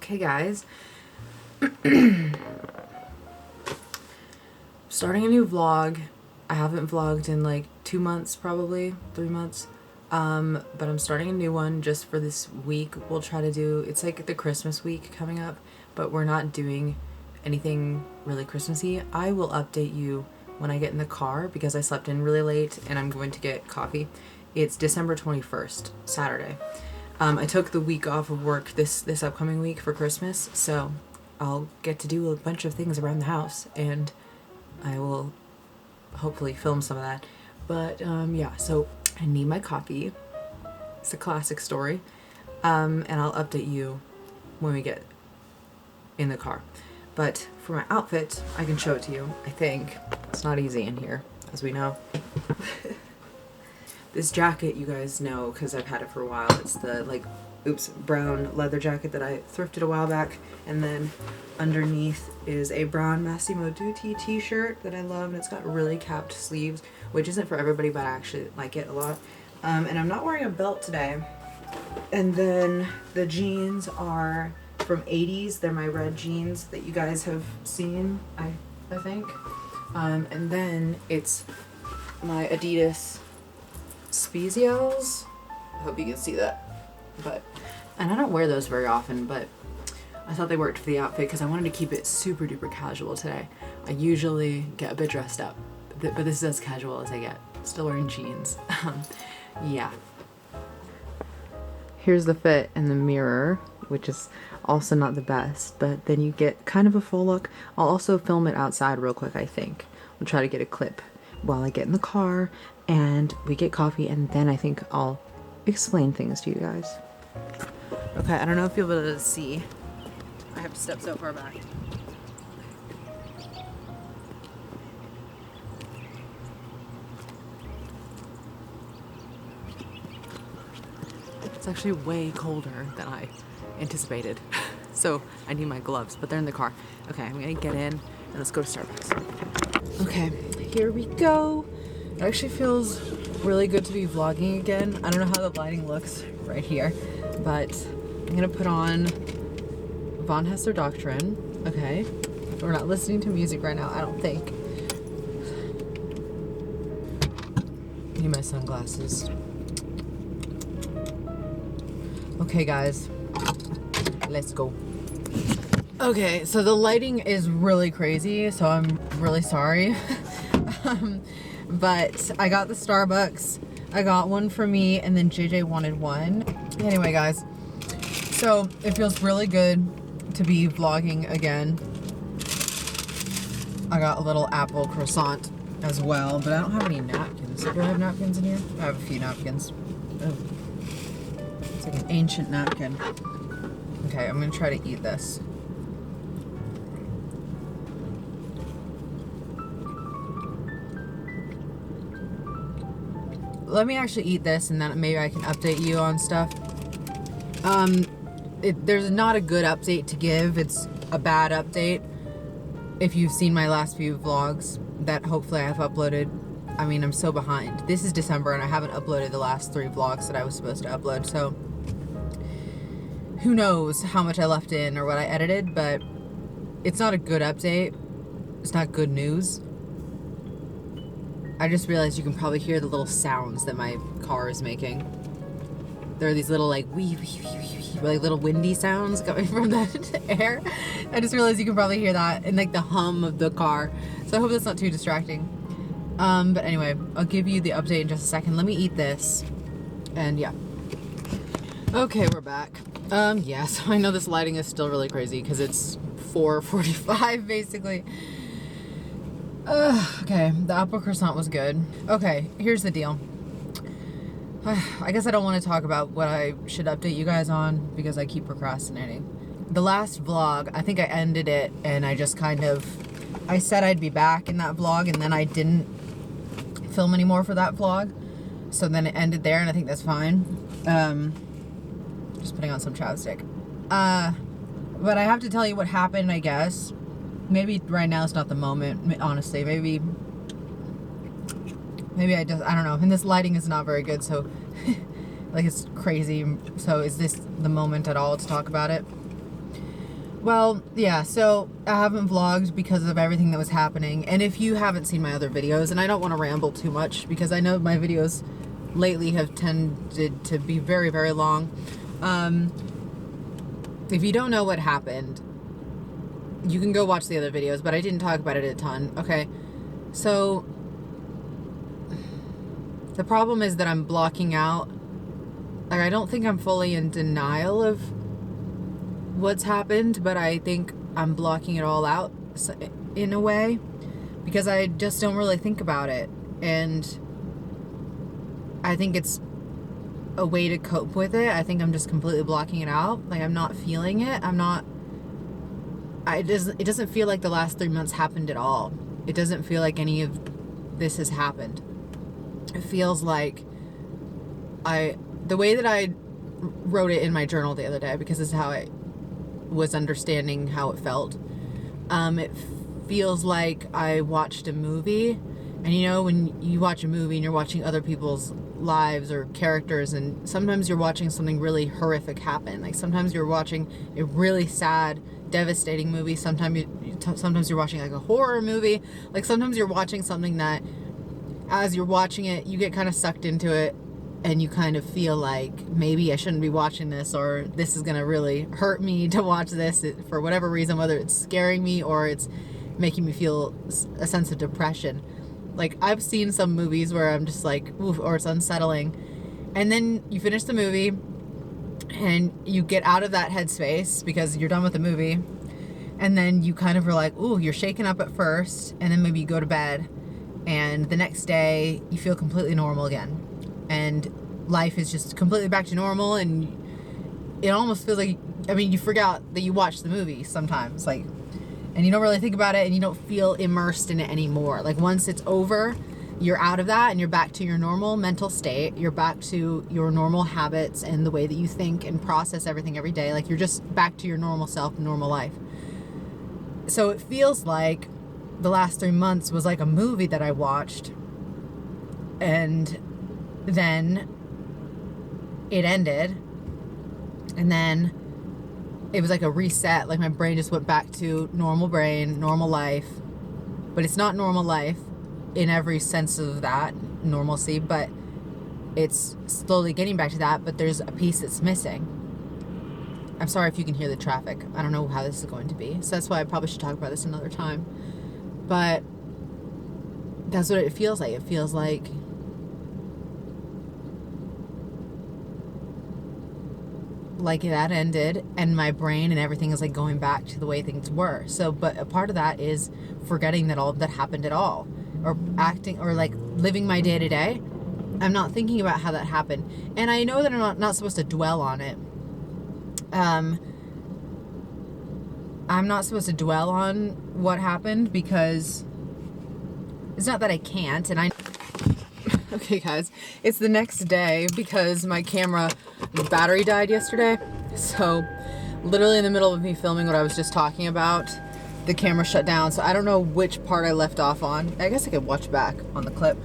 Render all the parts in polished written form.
Okay, guys. Starting a new vlog. I haven't vlogged in like 2 months, probably 3 months. But I'm starting a new one just for this week. We'll try to do, it's like the Christmas week coming up, but we're not doing anything really Christmassy. I will update you when I get in the car because I slept in really late and I'm going to get coffee. It's December 21st, Saturday. I took the week off of work this upcoming week for Christmas, so I'll get to do a bunch of things around the house, and I will hopefully film some of that. But yeah, so I need my coffee. It's a classic story. And I'll update you when we get in the car. But for my outfit, I can show it to you, I think. It's not easy in here, as we know. This jacket, you guys know, because I've had it for a while. It's the, brown leather jacket that I thrifted a while back. And then underneath is a brown Massimo Dutti t-shirt that I love. And it's got really capped sleeves, which isn't for everybody, but I actually like it a lot. And I'm not wearing a belt today. And then the jeans are from 80s. They're my red jeans that you guys have seen, I think. And then it's my Adidas Spezials. I hope you can see that. And I don't wear those very often, but I thought they worked for the outfit because I wanted to keep it super duper casual today. I usually get a bit dressed up, but this is as casual as I get. Still wearing jeans. Yeah. Here's the fit in the mirror, which is also not the best, but then you get kind of a full look. I'll also film it outside real quick, I think. We'll try to get a clip while I get in the car and we get coffee, and then I think I'll explain things to you guys. Okay, I don't know if you'll be able to see. I have to step so far back. It's actually way colder than I anticipated. So I need my gloves, but they're in the car. Okay, I'm gonna get in and let's go to Starbucks. Okay, here we go. It actually feels really good to be vlogging again. I don't know how the lighting looks right here, but I'm gonna put on Von Hessler Doctrine. Okay, we're not listening to music right now, I don't think. Need my sunglasses. Okay, guys, let's go. Okay, so the lighting is really crazy, so I'm really sorry. But I got the Starbucks. I got one for me, and then JJ wanted one. Anyway, guys, so it feels really good to be vlogging again. I got a little apple croissant as well, but I don't have any napkins. Do I have napkins in here? I have a few napkins. Oh. It's like an ancient napkin. Okay, I'm gonna try to eat this. Let me actually eat this, and then maybe I can update you on stuff. There's not a good update to give. It's a bad update. If you've seen my last few vlogs that hopefully I've uploaded. I mean, I'm so behind. This is December and I haven't uploaded the last 3 vlogs that I was supposed to upload, so who knows how much I left in or what I edited, but it's not a good update. It's not good news. I just realized you can probably hear the little sounds that my car is making. There are these little like like little windy sounds coming from the air. I just realized you can probably hear that and like the hum of the car. So I hope that's not too distracting. But anyway, I'll give you the update in just a second. Let me eat this. And yeah. Okay, we're back. Yeah, so I know this lighting is still really crazy because it's 4:45 basically. Okay, the apple croissant was good. Okay, here's the deal. I guess I don't want to talk about what I should update you guys on because I keep procrastinating. The last vlog, I think I ended it and I just I said I'd be back in that vlog and then I didn't film anymore for that vlog. So then it ended there and I think that's fine. Just putting on some chapstick. But I have to tell you what happened, I guess. Maybe right now is not the moment, honestly. Maybe I don't know. And this lighting is not very good, so like it's crazy. So is this the moment at all to talk about it? Well, yeah, so I haven't vlogged because of everything that was happening. And if you haven't seen my other videos, and I don't want to ramble too much because I know my videos lately have tended to be very, very long. If you don't know what happened, you can go watch the other videos, but I didn't talk about it a ton. Okay, so the problem is that I'm blocking out. Like, I don't think I'm fully in denial of what's happened, but I think I'm blocking it all out in a way because I just don't really think about it. And I think it's a way to cope with it. I think I'm just completely blocking it out. Like, I'm not feeling it. It doesn't feel like the last 3 months happened at all. It doesn't feel like any of this has happened. It feels like the way that I wrote it in my journal the other day, because this is how I was understanding how it felt. It feels like I watched a movie, and you know, when you watch a movie and you're watching other people's lives or characters, and sometimes you're watching something really horrific happen. Like, sometimes you're watching a really sad, devastating movie. Sometimes you're watching like a horror movie. Like, sometimes you're watching something that, as you're watching it, you get kind of sucked into it, and you kind of feel like maybe I shouldn't be watching this, or this is gonna really hurt me to watch this for whatever reason, whether it's scaring me or it's making me feel a sense of depression. Like, I've seen some movies where I'm just like, oof, or it's unsettling. And then you finish the movie and you get out of that headspace because you're done with the movie. And then you kind of are like, ooh, you're shaken up at first, and then maybe you go to bed, and the next day you feel completely normal again. And life is just completely back to normal, and it almost feels like, I mean, you forgot that you watched the movie sometimes, like, and you don't really think about it, and you don't feel immersed in it anymore. Like, once it's over, you're out of that, and you're back to your normal mental state. You're back to your normal habits and the way that you think and process everything every day. Like, you're just back to your normal self, normal life. So it feels like the last 3 months was like a movie that I watched, and then it ended, and then it was like a reset. Like, my brain just went back to normal brain, normal life. But it's not normal life in every sense of that, normalcy, but it's slowly getting back to that, but there's a piece that's missing. I'm sorry if you can hear the traffic. I don't know how this is going to be. So that's why I probably should talk about this another time. But that's what it feels like. It feels like that ended, and my brain and everything is like going back to the way things were. So, but a part of that is forgetting that all of that happened at all, or acting, or like living my day to day. I'm not thinking about how that happened, and I know that I'm not supposed to dwell on it. I'm not supposed to dwell on what happened, because it's not that I can't, and I okay, guys, it's the next day because my camera battery died yesterday. So literally in the middle of me filming what I was just talking about, the camera shut down. So I don't know which part I left off on. I guess I could watch back on the clip.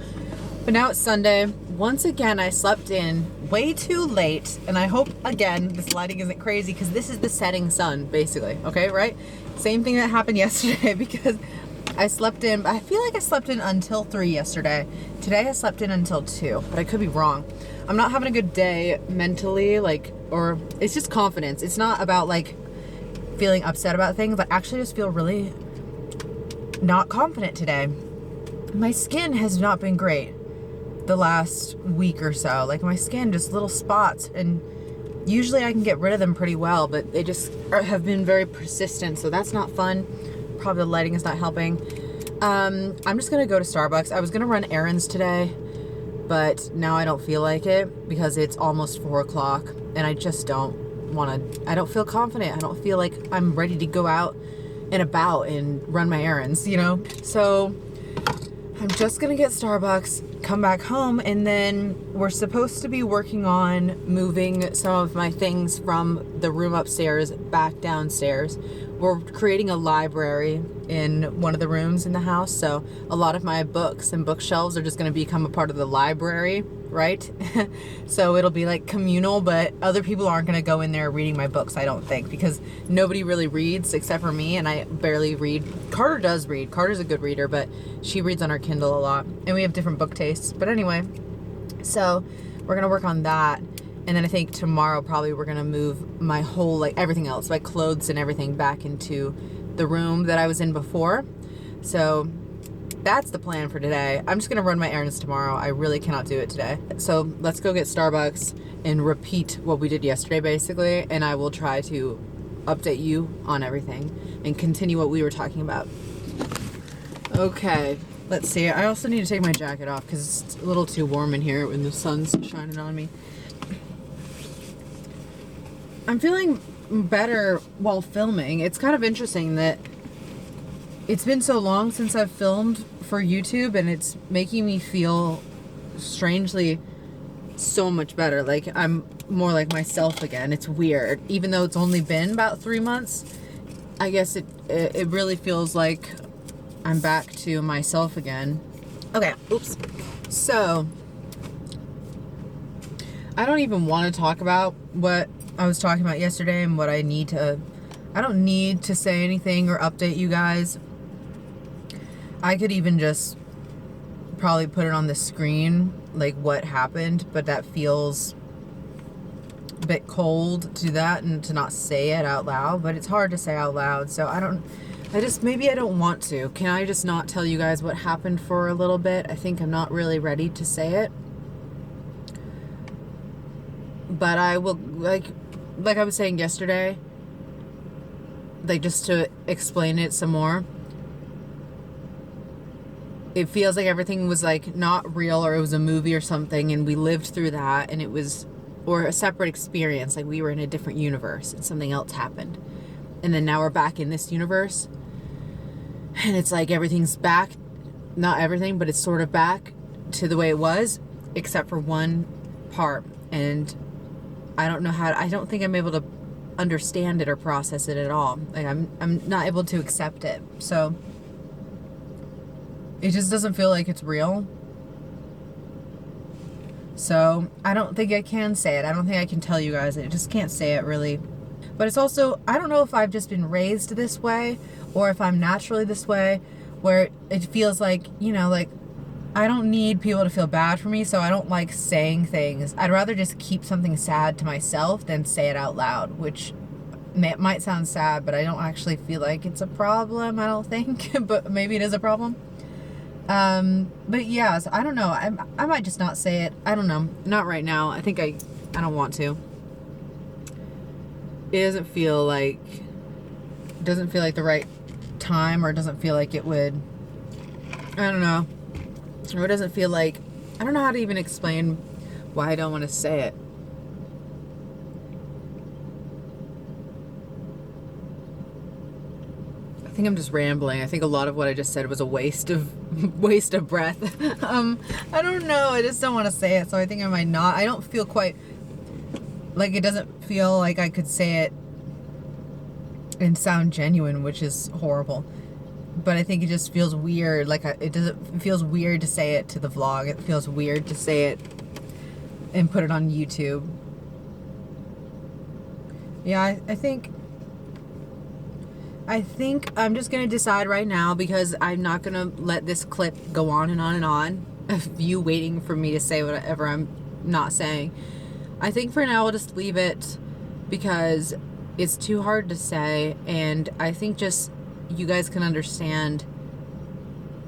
But now it's Sunday. Once again, I slept in way too late. And I hope, again, this lighting isn't crazy, because this is the setting sun, basically. Okay, right? Same thing that happened yesterday, because I slept in, I feel like I slept in until 3 yesterday. Today I slept in until 2, but I could be wrong. I'm not having a good day mentally, like, or it's just confidence. It's not about like feeling upset about things. I actually just feel really not confident today. My skin has not been great the last week or so. Like, my skin, just little spots, and usually I can get rid of them pretty well, but they just have been very persistent, so that's not fun. Probably the lighting is not helping. I'm just gonna go to Starbucks. I was gonna run errands today, but now I don't feel like it because it's almost 4 o'clock, and I just don't I don't feel confident. I don't feel like I'm ready to go out and about and run my errands, you know? So I'm just gonna get Starbucks, come back home, and then we're supposed to be working on moving some of my things from the room upstairs back downstairs. We're creating a library in one of the rooms in the house, so a lot of my books and bookshelves are just gonna become a part of the library, right? So it'll be like communal, but other people aren't going to go in there reading my books, I don't think, because nobody really reads except for me, and I barely read. Carter does read. Carter's a good reader, but she reads on her Kindle a lot, and we have different book tastes. But anyway, so we're going to work on that. And then I think tomorrow probably we're going to move my whole, like everything else, my clothes and everything back into the room that I was in before. So that's the plan for today. I'm just going to run my errands tomorrow. I really cannot do it today. So let's go get Starbucks and repeat what we did yesterday, basically. And I will try to update you on everything and continue what we were talking about. Okay, let's see. I also need to take my jacket off because it's a little too warm in here when the sun's shining on me. I'm feeling better while filming. It's kind of interesting that it's been so long since I've filmed for YouTube, and it's making me feel strangely so much better. Like I'm more like myself again. It's weird. Even though it's only been about 3 months, I guess it really feels like I'm back to myself again. Okay, oops. So I don't even want to talk about what I was talking about yesterday and what I don't need to say anything or update you guys. I could even just probably put it on the screen, like what happened, but that feels a bit cold to that and to not say it out loud, but it's hard to say out loud. So maybe I don't want to. Can I just not tell you guys what happened for a little bit? I think I'm not really ready to say it. But I will, like I was saying yesterday, like just to explain it some more, it feels like everything was like not real, or it was a movie or something, and we lived through that, and it was, or a separate experience, like we were in a different universe and something else happened. And then now we're back in this universe, and it's like everything's back, not everything, but it's sort of back to the way it was, except for one part. And I don't think I'm able to understand it or process it at all. Like I'm not able to accept it. So it just doesn't feel like it's real. So I don't think I can say it. I don't think I can tell you guys it. I just can't say it really. But it's also, I don't know if I've just been raised this way or if I'm naturally this way, where it feels like, like I don't need people to feel bad for me, so I don't like saying things. I'd rather just keep something sad to myself than say it out loud, which might sound sad, but I don't actually feel like it's a problem, I don't think. But maybe it is a problem. But yeah, so I don't know. I might just not say it. I don't know. Not right now. I think I don't want to. It doesn't feel like the right time, or it doesn't feel like it would, I don't know. Or it doesn't feel like, I don't know how to even explain why I don't want to say it. I think I'm just rambling. I think a lot of what I just said was a waste of breath. I don't know. I just don't want to say it, so I think I might not. I don't feel quite like, it doesn't feel like I could say it and sound genuine, which is horrible. But I think it just feels weird. Like it feels weird to say it to the vlog. It feels weird to say it and put it on YouTube. Yeah, I think I'm just going to decide right now, because I'm not going to let this clip go on and on and on of you waiting for me to say whatever I'm not saying. I think for now I'll just leave it, because it's too hard to say, and I think just you guys can understand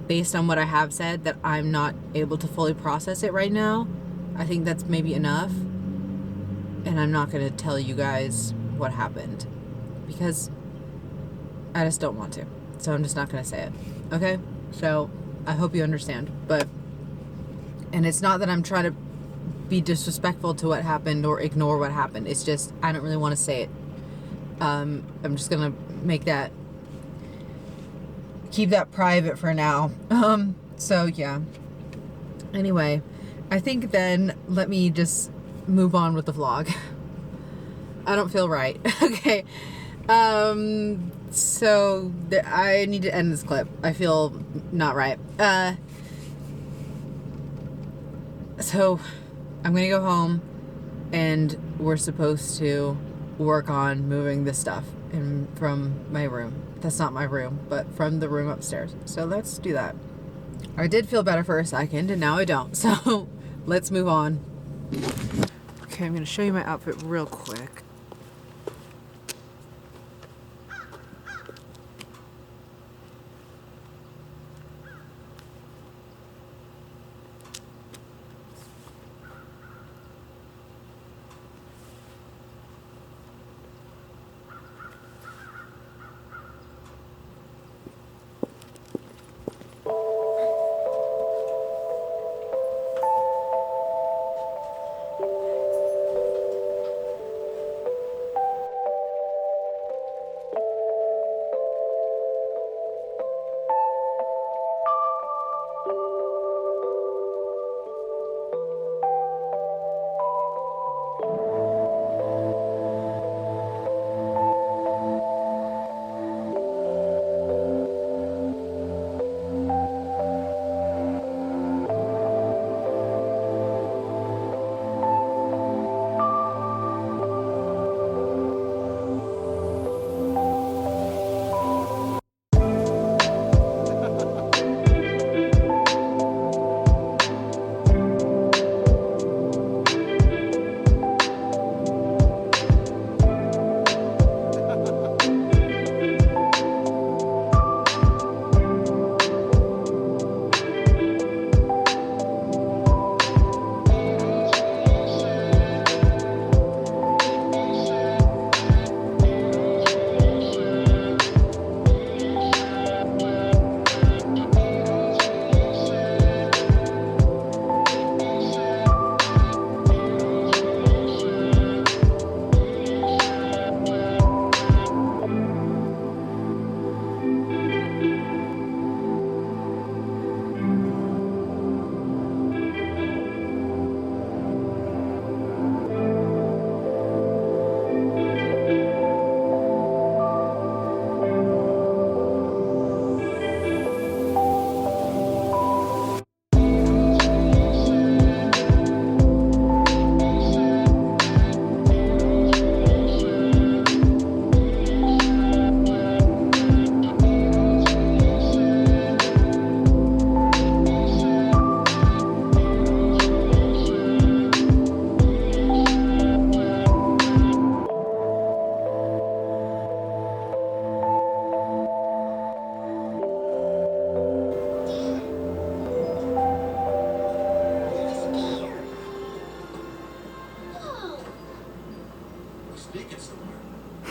based on what I have said that I'm not able to fully process it right now. I think that's maybe enough, and I'm not going to tell you guys what happened because I just don't want to. So I'm just not going to say it. Okay? So I hope you understand. And it's not that I'm trying to be disrespectful to what happened or ignore what happened. It's just I don't really want to say it. I'm just going to keep that private for now. So yeah. Anyway, I think then let me just move on with the vlog. I don't feel right. Okay. So I need to end this clip. I feel not right. So I'm gonna go home and we're supposed to work on moving this stuff from my room. That's not my room, but from the room upstairs. So let's do that. I did feel better for a second and now I don't. So let's move on. Okay, I'm gonna show you my outfit real quick.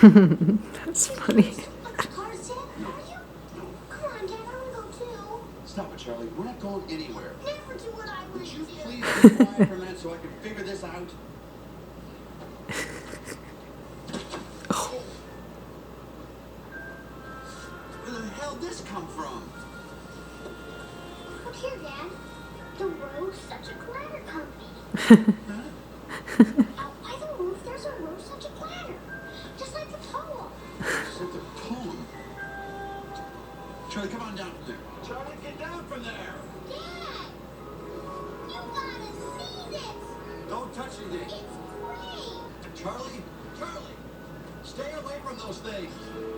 That's funny. Stop it, Charlie. We're not going anywhere. Never do what I wish. Would you please be quiet for a minute so I can figure this out? Where the hell did this come from? Look here, Dad. The Rose Such a Glitter Company. Out by the roof, there's a Rose Such a Glitter. Just like the poem. Is it the poem? Charlie, come on down from there. Charlie, get down from there. Dad! You gotta see this. Don't touch anything. It's great. Charlie, Charlie, stay away from those things.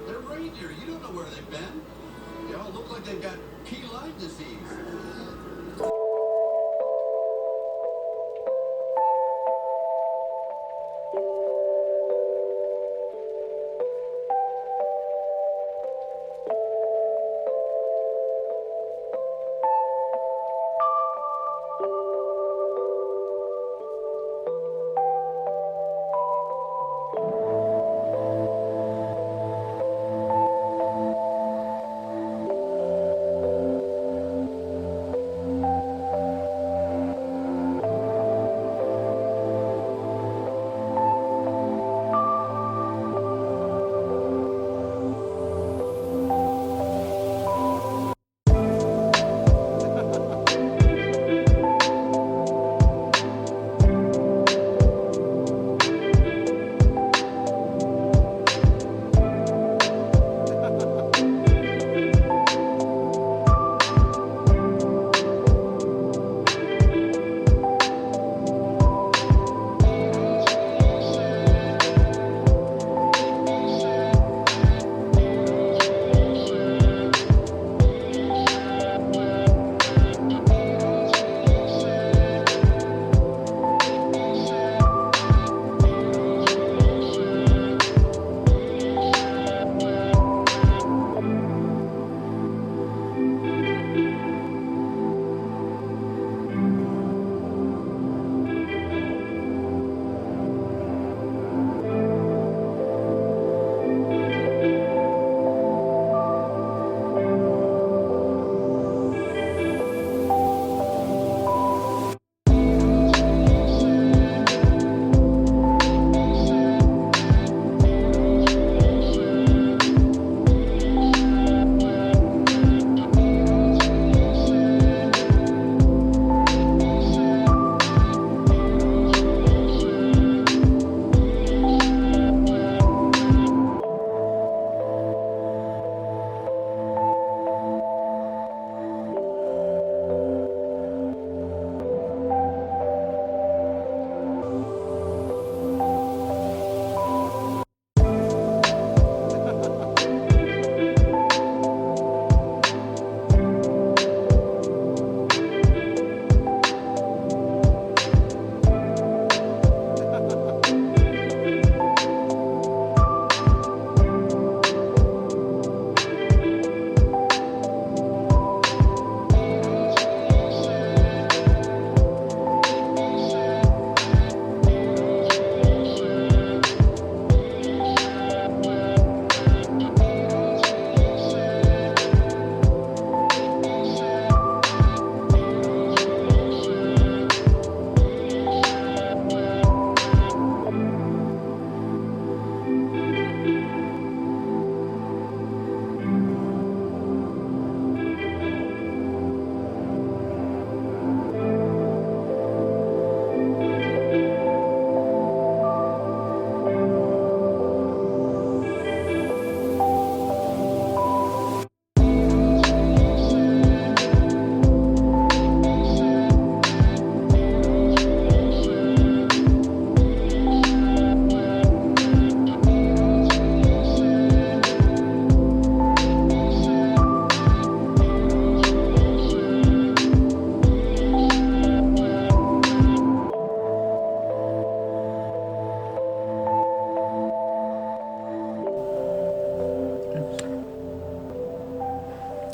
They're reindeer. You don't know where they've been. They all look like they've got key lime disease.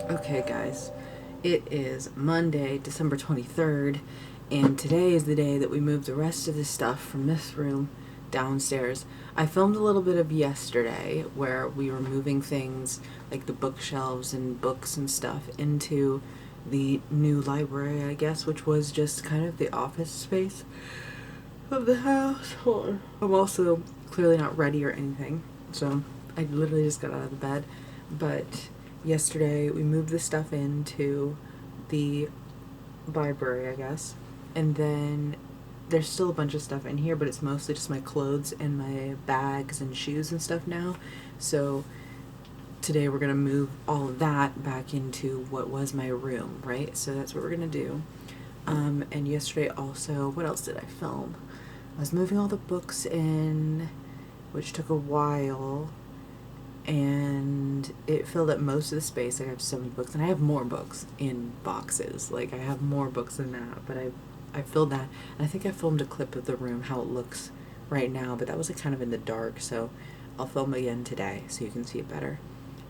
Okay, guys, it is Monday, December 23rd, and today is the day that we moved the rest of the stuff from this room downstairs. I filmed a little bit of yesterday where we were moving things like the bookshelves and books and stuff into the new library, I guess, which was just kind of the office space of the house. Hold on. I'm also clearly not ready or anything, so I literally just got out of the bed, but yesterday we moved the stuff into the library, I guess, and then there's still a bunch of stuff in here, but it's mostly just my clothes and my bags and shoes and stuff now. So today we're gonna move all of that back into what was my room, right? So that's what we're gonna do. And yesterday also, what else did I film? I was moving all the books in, which took a while, and it filled up most of the space. I have so many books, and I have more books in boxes. Like, I have more books than that, but I filled that. And I think I filmed a clip of the room, how it looks right now, but that was like kind of in the dark, so I'll film again today so you can see it better.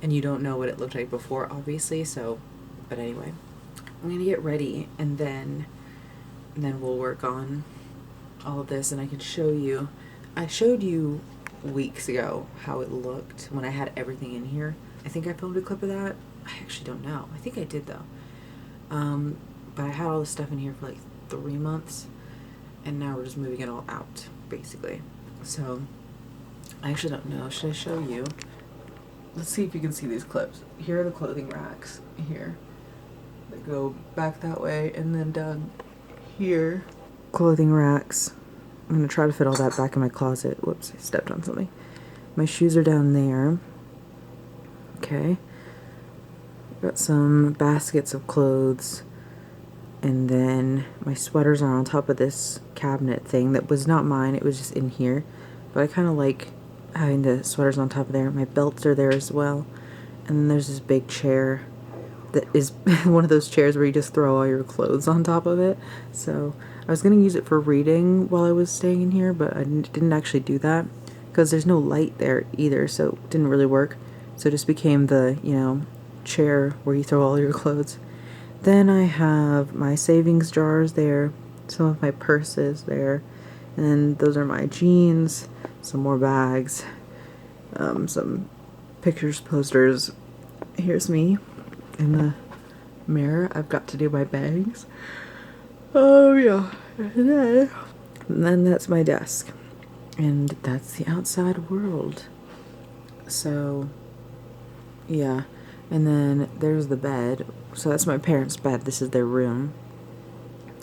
And you don't know what it looked like before, obviously, so, but anyway. I'm gonna get ready, and then we'll work on all of this, and I can show you. I showed you weeks ago how it looked when I had everything in here. I think I filmed a clip of that. I actually don't know. I think I did though. But I had all this stuff in here for like 3 months, and now we're just moving it all out, basically. So I actually don't know. Should I show you? Let's see if you can see these clips. Here are the clothing racks here that go back that way, and then down here, clothing racks. I'm gonna try to fit all that back in my closet. Whoops, I stepped on something. My shoes are down there. Okay. Got some baskets of clothes, and then my sweaters are on top of this cabinet thing that was not mine. It was just in here, but I kind of like having the sweaters on top of there. My belts are there as well, and then there's this big chair that is one of those chairs where you just throw all your clothes on top of it. So I was going to use it for reading while I was staying in here, but I didn't actually do that because there's no light there either, so it didn't really work. So it just became the, you know, chair where you throw all your clothes. Then I have my savings jars there, some of my purses there, and then those are my jeans, some more bags, some pictures, posters. Here's me in the mirror. I've got to do my bangs. Oh yeah. And then that's my desk. And that's the outside world. So yeah. And then there's the bed. So that's my parents' bed. This is their room.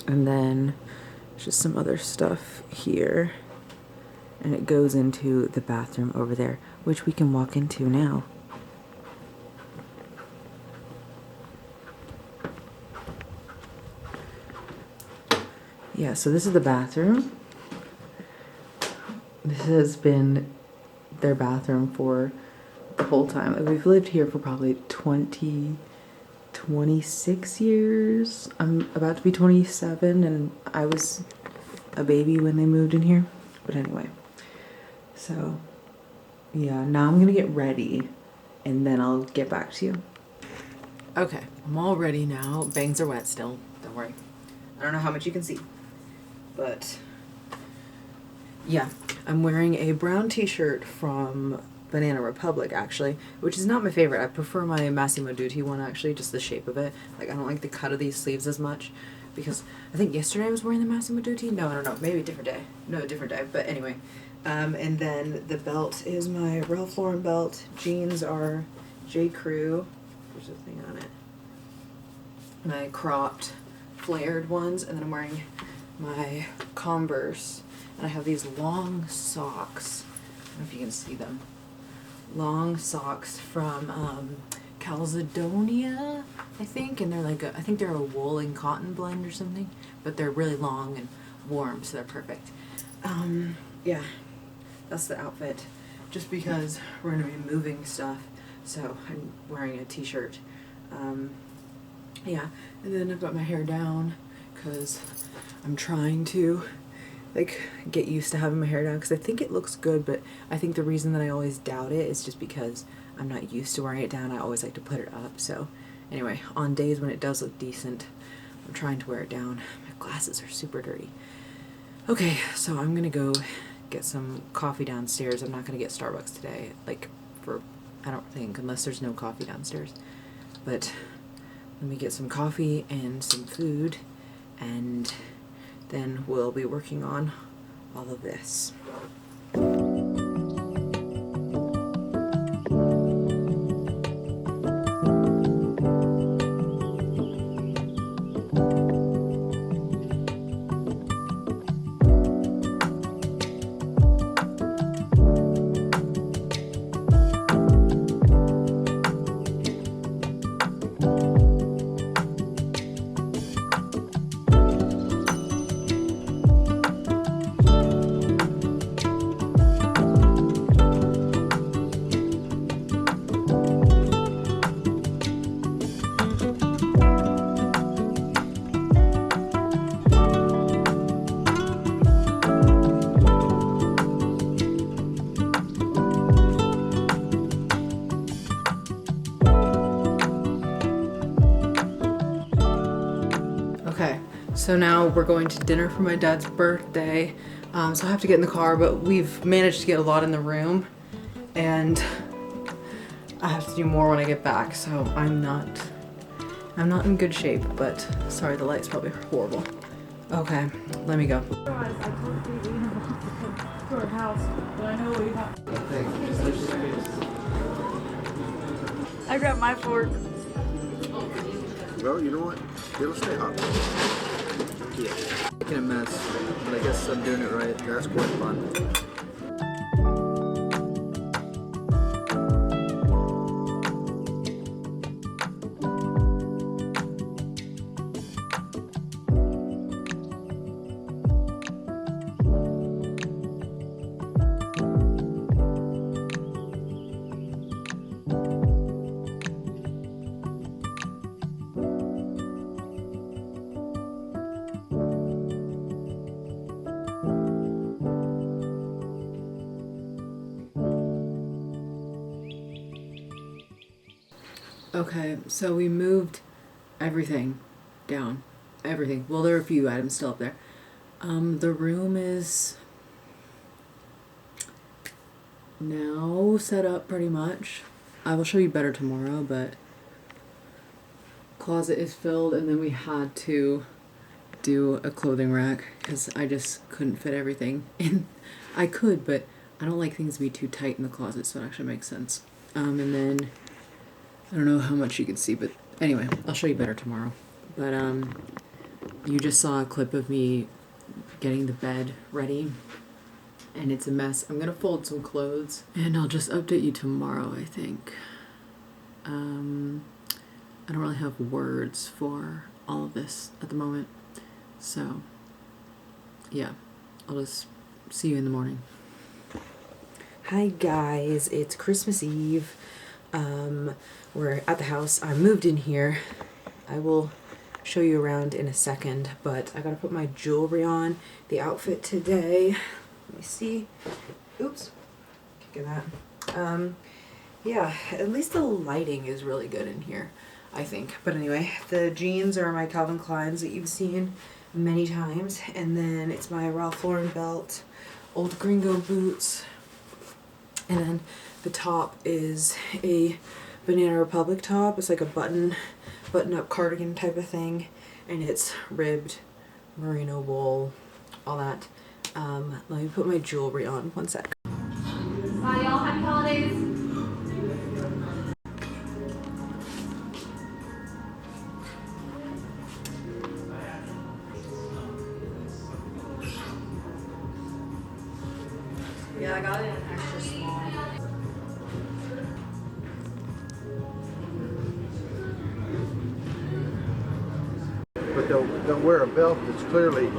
And then just some other stuff here. And it goes into the bathroom over there, which we can walk into now. Yeah, so this is the bathroom. This has been their bathroom for the whole time. Like, we've lived here for probably 26 years. I'm about to be 27, and I was a baby when they moved in here. But anyway, so yeah, now I'm gonna get ready, and then I'll get back to you. Okay, I'm all ready now. Bangs are wet still, don't worry. I don't know how much you can see, but yeah, I'm wearing a brown t-shirt from Banana Republic, actually, which is not my favorite. I prefer my Massimo Dutti one, actually, just the shape of it. Like, I don't like the cut of these sleeves as much, because I think yesterday I was wearing the Massimo Dutti. No, I don't know. Maybe a different day. No, a different day. But anyway, and then the belt is my Ralph Lauren belt. Jeans are J. Crew. There's a thing on it. My cropped, flared ones, and then I'm wearing my Converse, and I have these long socks. I don't know if you can see them. Long socks from Calzedonia, I think, and they're like I think they're a wool and cotton blend or something, but they're really long and warm, so they're perfect. Yeah, that's the outfit. Just because we're gonna be moving stuff, so I'm wearing a t-shirt. Yeah, and then I've got my hair down because I'm trying to like get used to having my hair down, because I think it looks good, but I think the reason that I always doubt it is just because I'm not used to wearing it down. I always like to put it up, so Anyway, on days when it does look decent, I'm trying to wear it down. My glasses are super dirty. Okay, so I'm gonna go get some coffee downstairs. I'm not gonna get Starbucks today, like, I don't think, unless there's no coffee downstairs. But let me get some coffee and some food, and then we'll be working on all of this. Okay, so now we're going to dinner for my dad's birthday. So I have to get in the car, but we've managed to get a lot in the room, and I have to do more when I get back. So I'm not in good shape. But sorry, the light's probably horrible. Okay, let me go. I told you to our house, but I know we have. I grabbed my fork. Well, you know what? It'll stay hot. Yeah. Making a mess, but I guess I'm doing it right. That's quite fun. Okay, so we moved everything down. Everything. Well, there are a few items still up there. The room is now set up pretty much. I will show you better tomorrow, but closet is filled, and then we had to do a clothing rack because I just couldn't fit everything in. I could, but I don't like things to be too tight in the closet, so it actually makes sense. And then I don't know how much you can see, but anyway, I'll show you better tomorrow. But you just saw a clip of me getting the bed ready, and it's a mess. I'm gonna fold some clothes, and I'll just update you tomorrow, I think. I don't really have words for all of this at the moment, so yeah, I'll just see you in the morning. Hi guys, it's Christmas Eve. We're at the house. I moved in here. I will show you around in a second, but I gotta put my jewelry on. The outfit today, let me see. Oops, look at that. Yeah, at least the lighting is really good in here, I think. But anyway, the jeans are my Calvin Kleins that you've seen many times, and then it's my Ralph Lauren belt, old Gringo boots, and then the top is a Banana Republic top. It's like a button-up cardigan type of thing, and it's ribbed, merino wool, all that. Let me put my jewelry on. One sec. Bye, y'all. Happy holidays. Yeah, I got it in extra small. But they'll wear a belt that's clearly a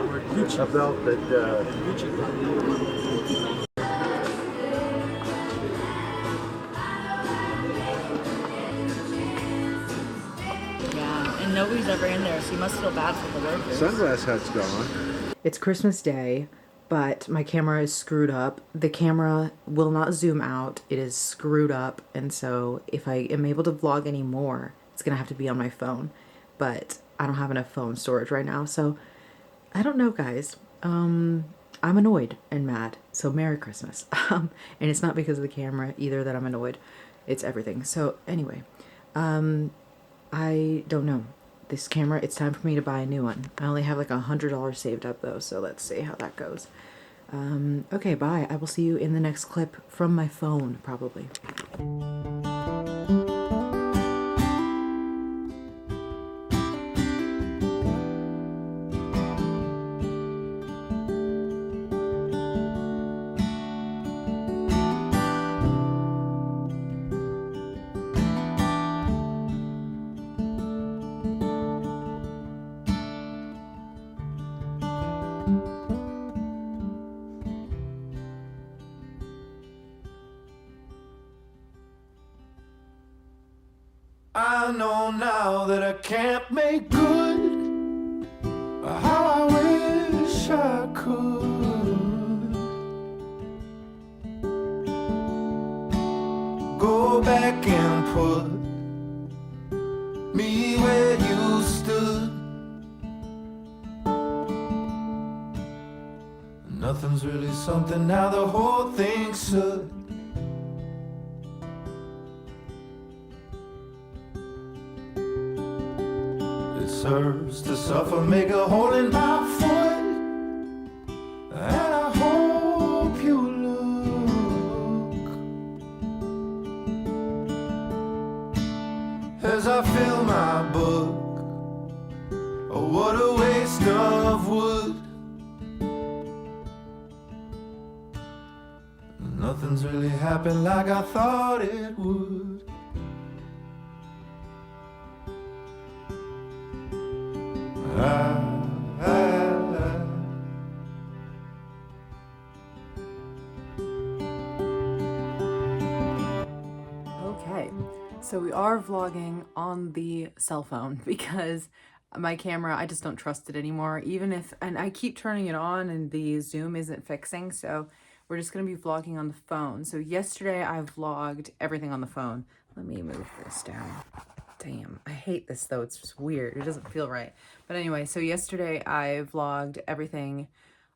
belt that Yeah, and nobody's ever in there, so you must feel bad for the workers. sunglass hat's gone. It's Christmas Day, but my camera is screwed up. The camera will not zoom out. It is screwed up, and so if I am able to vlog anymore, it's gonna have to be on my phone, but I don't have enough phone storage right now, so I don't know, guys. I'm annoyed and mad. So Merry Christmas. And it's not because of the camera either that I'm annoyed. It's everything. So anyway, I don't know. This camera, it's time for me to buy a new one. I only have like $100 saved up though, so let's see how that goes. Okay, bye. I will see you in the next clip from my phone, probably. I know now that I can't make good how I wish I could. Go back and put me where you stood. Nothing's really something now, the whole thing's should. Serves to suffer, make a hole in my foot, and I hope you look as I fill my book. Oh, what a waste of wood. Nothing's really happened like I thought it would. Okay, so we are vlogging on the cell phone because my camera, I just don't trust it anymore, even if, and I keep turning it on and the zoom isn't fixing, so we're just gonna be vlogging on the phone. So yesterday I vlogged everything on the phone. Let me move this down. Damn, I hate this though, it's just weird, it doesn't feel right. But anyway, so yesterday I vlogged everything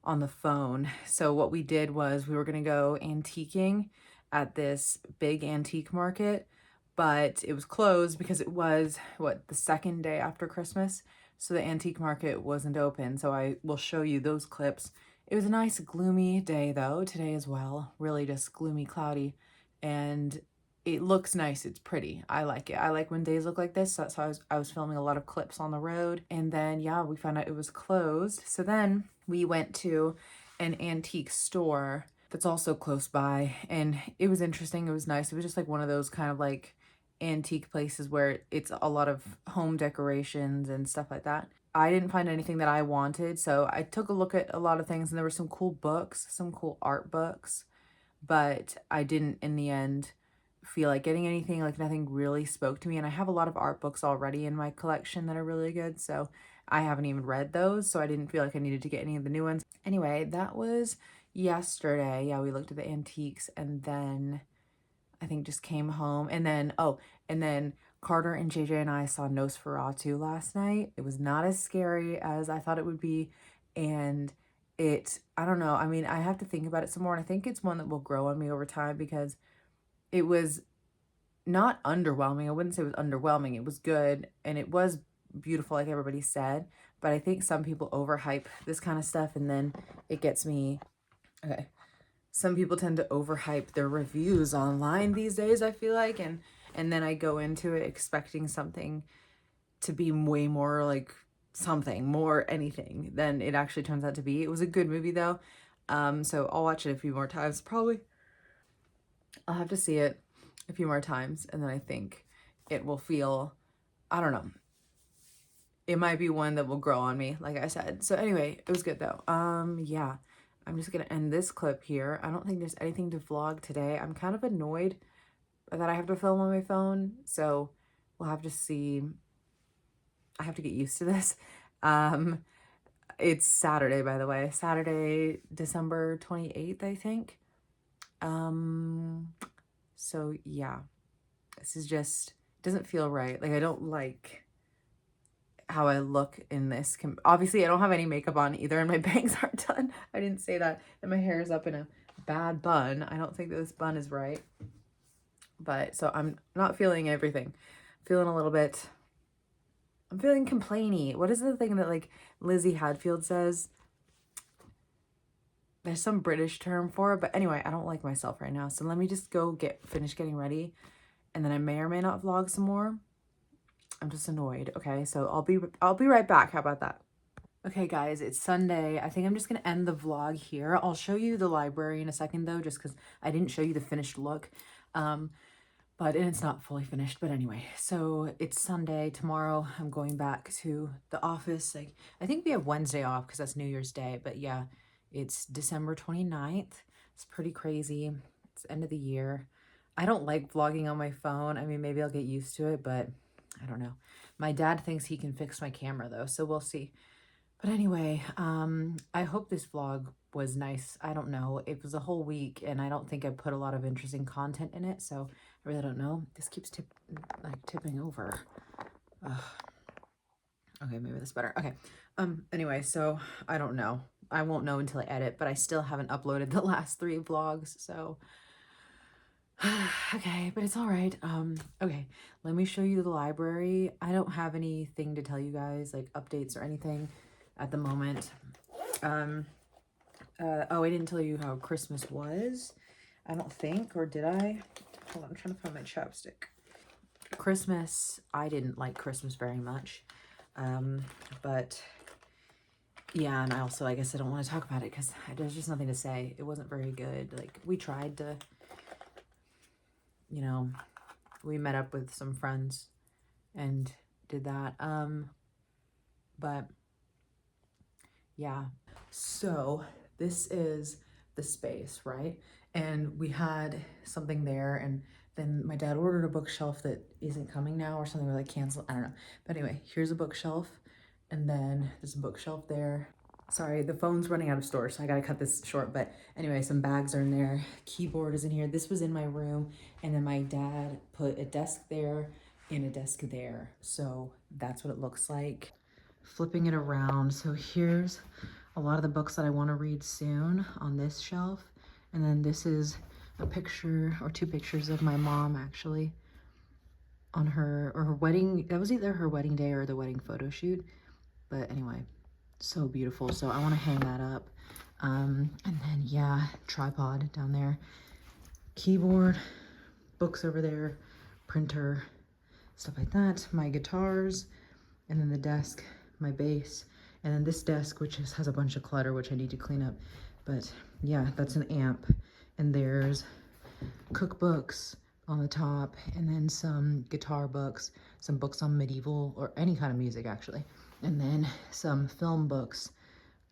on the phone. So what we did was we were gonna go antiquing at this big antique market, but it was closed because it was, what, the second day after Christmas? So the antique market wasn't open, so I will show you those clips. It was a nice gloomy day though, today as well, really just gloomy, cloudy, and it looks nice, it's pretty. I like it. I like when days look like this. That's how I was filming a lot of clips on the road. And then, yeah, we found out it was closed. So then we went to an antique store that's also close by. And it was interesting. It was nice. It was just like one of those kind of like antique places where it's a lot of home decorations and stuff like that. I didn't find anything that I wanted. So I took a look at a lot of things and there were some cool books, some cool art books, but I didn't in the end feel like getting anything. Like nothing really spoke to me, and I have a lot of art books already in my collection that are really good, so I haven't even read those, so I didn't feel like I needed to get any of the new ones. Anyway, that was yesterday. Yeah, we looked at the antiques and then I think just came home, and then and then Carter and JJ and I saw Nosferatu last night. It was not as scary as I thought it would be, and I don't know, I mean, I have to think about it some more, and I think it's one that will grow on me over time because it was not underwhelming. I wouldn't say it was underwhelming. It was good and it was beautiful like everybody said, but I think some people overhype this kind of stuff and then it gets me, okay. Some people tend to overhype their reviews online these days, I feel like, and then I go into it expecting something to be way more like something, more anything than it actually turns out to be. It was a good movie though. So I'll watch it a few more times probably. I'll have to see it a few more times and then I think it will feel, I don't know, it might be one that will grow on me, like I said. So anyway, it was good though. Yeah, I'm just gonna end this clip here. I don't think there's anything to vlog today. I'm kind of annoyed that I have to film on my phone, so we'll have to see. I have to get used to this. It's Saturday, by the way, Saturday, December 28th, I think. So yeah, this is just doesn't feel right. Like I don't like how I look in this. Obviously I don't have any makeup on either and my bangs aren't done. I didn't say that. And my hair is up in a bad bun. I don't think that this bun is right. But so I'm not feeling everything. Feeling a little bit, I'm feeling complainy. What is the thing that like Lizzie Hadfield says? There's some British term for it, but anyway, I don't like myself right now. So let me just go finish getting ready, and then I may or may not vlog some more. I'm just annoyed. Okay, so I'll be right back. How about that? Okay, guys, it's Sunday. I think I'm just gonna end the vlog here. I'll show you the library in a second though, just because I didn't show you the finished look. And it's not fully finished, but anyway, so it's Sunday. Tomorrow I'm going back to the office. Like, I think we have Wednesday off because that's New Year's Day, but yeah, it's December 29th. It's pretty crazy. It's the end of the year. I don't like vlogging on my phone. I mean, maybe I'll get used to it, but I don't know. My dad thinks he can fix my camera though, so we'll see. But anyway, I hope this vlog was nice. I don't know. It was a whole week and I don't think I put a lot of interesting content in it. So I really don't know. This keeps tipping over. Ugh. Okay, maybe that's better. Okay. Anyway, so I don't know. I won't know until I edit, but I still haven't uploaded the last 3 vlogs. So okay, but it's all right. Okay, let me show you the library. I don't have anything to tell you guys, like updates or anything at the moment. Oh, I didn't tell you how Christmas was. I don't think, or did I? Hold on, I'm trying to find my chapstick. Christmas, I didn't like Christmas very much. But yeah, and I guess I don't want to talk about it because there's just nothing to say. It wasn't very good. Like, we tried to, you know, we met up with some friends and did that. But yeah, so this is the space, right? And we had something there, and then my dad ordered a bookshelf that isn't coming now or something, or like canceled, I don't know. But anyway, here's a bookshelf, and then there's a bookshelf there. Sorry, the phone's running out of storage, so I gotta cut this short. But anyway, some bags are in there. Keyboard is in here. This was in my room, and then my dad put a desk there and a desk there. So that's what it looks like. Flipping it around, so here's a lot of the books that I want to read soon on this shelf, and then this is a picture or 2 pictures of my mom actually on her wedding. That was either her wedding day or the wedding photo shoot, but anyway, so beautiful. So I want to hang that up. And then yeah, tripod down there, keyboard, books over there, printer, stuff like that, my guitars, and then the desk, my bass, and then this desk, which has a bunch of clutter, which I need to clean up. But yeah, that's an amp. And there's cookbooks on the top, and then some guitar books, some books on medieval or any kind of music actually, and then some film books,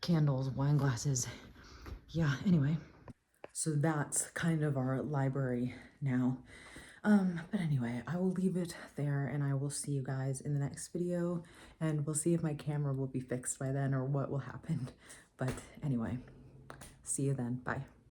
candles, wine glasses. Yeah, anyway, so that's kind of our library now. But anyway, I will leave it there and I will see you guys in the next video, and we'll see if my camera will be fixed by then or what will happen. But anyway, see you then. Bye.